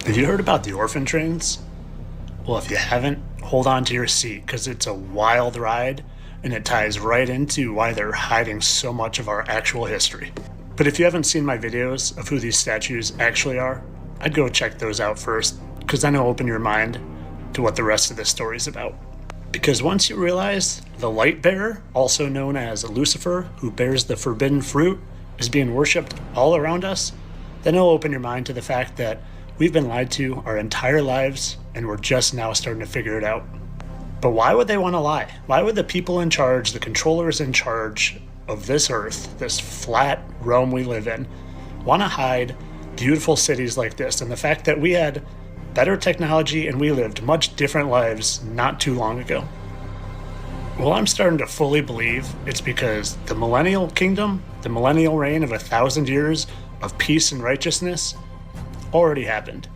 Have you heard about the orphan trains? Well, if you haven't, hold on to your seat because it's a wild ride and it ties right into why they're hiding so much of our actual history. But if you haven't seen my videos of who these statues actually are, I'd go check those out first because then it'll open your mind to what the rest of this story is about. Because once you realize the light bearer, also known as Lucifer, who bears the forbidden fruit, is being worshipped all around us, then it'll open your mind to the fact that we've been lied to our entire lives, and we're just now starting to figure it out. But why would they want to lie? Why would the people in charge, the controllers in charge of this earth, this flat realm we live in, want to hide beautiful cities like this and the fact that we had better technology and we lived much different lives not too long ago? Well, I'm starting to fully believe it's because the Millennial Kingdom, the Millennial reign of 1,000 years of peace and righteousness, already happened.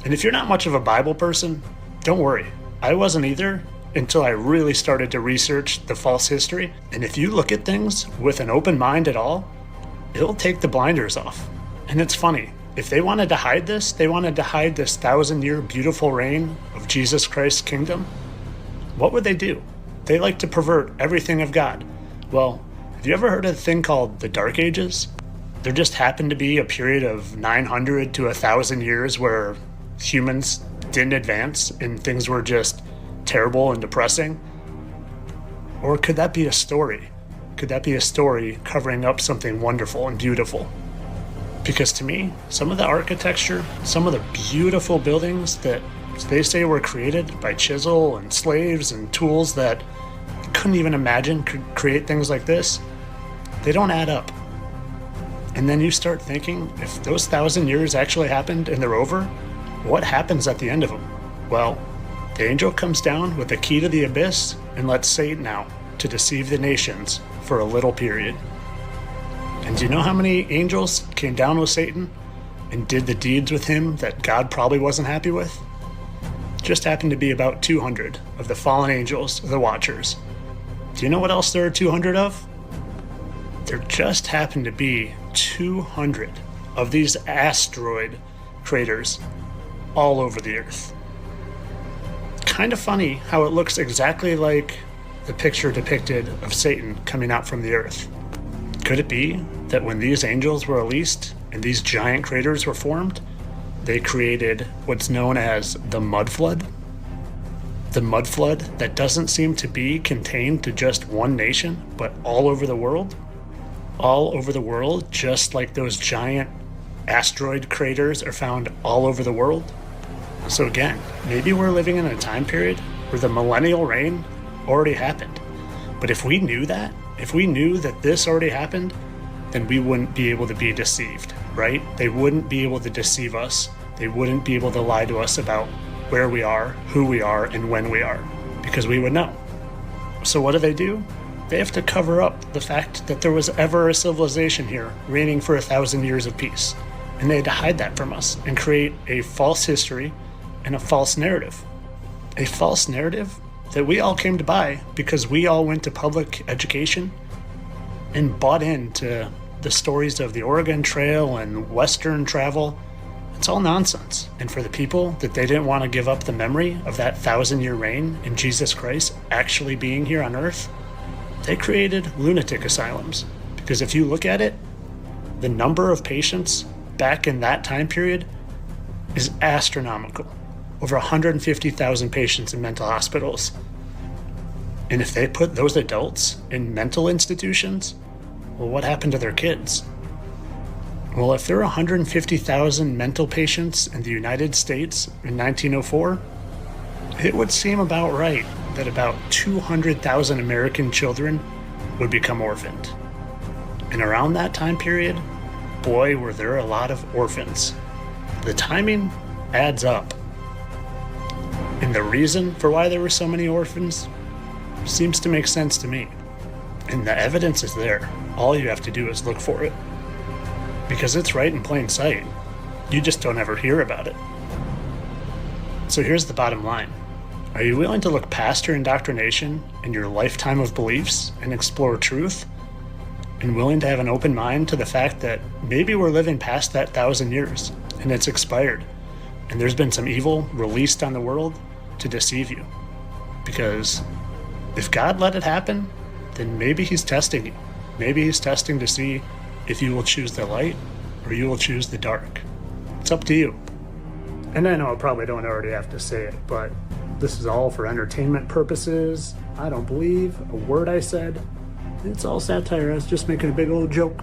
And if you're not much of a Bible person, don't worry. I wasn't either until I really started to research the false history. And if you look at things with an open mind at all, it'll take the blinders off. And it's funny, if they wanted to hide this, they wanted to hide this 1,000-year beautiful reign of Jesus Christ's kingdom, what would they do? They like to pervert everything of God. Well, have you ever heard of a thing called the Dark Ages? There just happened to be a period of 900 to 1,000 years where humans didn't advance and things were just terrible and depressing? Or could that be a story? Could that be a story covering up something wonderful and beautiful? Because to me, some of the architecture, some of the beautiful buildings that they say were created by chisel and slaves and tools that you couldn't even imagine could create things like this, they don't add up. And then you start thinking, if those 1,000 years actually happened and they're over, what happens at the end of them? Well, the angel comes down with the key to the abyss and lets Satan out to deceive the nations for a little period. And do you know how many angels came down with Satan and did the deeds with him that God probably wasn't happy with? Just happened to be about 200 of the fallen angels, the Watchers. Do you know what else there are 200 of? There just happened to be 200 of these asteroid craters all over the Earth. Kind of funny how it looks exactly like the picture depicted of Satan coming out from the Earth. Could it be that when these angels were released and these giant craters were formed, they created what's known as the mud flood? The mud flood that doesn't seem to be contained to just one nation, but all over the world? All over the world, just like those giant asteroid craters are found all over the world? So again, maybe we're living in a time period where the millennial reign already happened. But if we knew that, if we knew that this already happened, then we wouldn't be able to be deceived, right? They wouldn't be able to deceive us. They wouldn't be able to lie to us about where we are, who we are, and when we are, because we would know. So what do? They have to cover up the fact that there was ever a civilization here reigning for 1,000 years of peace. And they had to hide that from us and create a false history and a false narrative. A false narrative that we all came to buy because we all went to public education and bought into the stories of the Oregon Trail and Western travel. It's all nonsense. And for the people that they didn't want to give up the memory of that 1,000-year reign and Jesus Christ actually being here on Earth, they created lunatic asylums. Because if you look at it, the number of patients back in that time period is astronomical. Over 150,000 patients in mental hospitals. And if they put those adults in mental institutions, well, what happened to their kids? Well, if there are 150,000 mental patients in the United States in 1904, it would seem about right that about 200,000 American children would become orphaned. And around that time period, boy, were there a lot of orphans. The timing adds up. And the reason for why there were so many orphans seems to make sense to me. And the evidence is there. All you have to do is look for it. Because it's right in plain sight. You just don't ever hear about it. So here's the bottom line. Are you willing to look past your indoctrination and your lifetime of beliefs and explore truth? And willing to have an open mind to the fact that maybe we're living past that 1,000 years and it's expired. And there's been some evil released on the world to deceive you. Because if God let it happen, then maybe he's testing you. Maybe he's testing to see if you will choose the light or you will choose the dark. It's up to you. And I know I probably don't already have to say it, but this is all for entertainment purposes. I don't believe a word I said. It's all satire. I was just making a big old joke.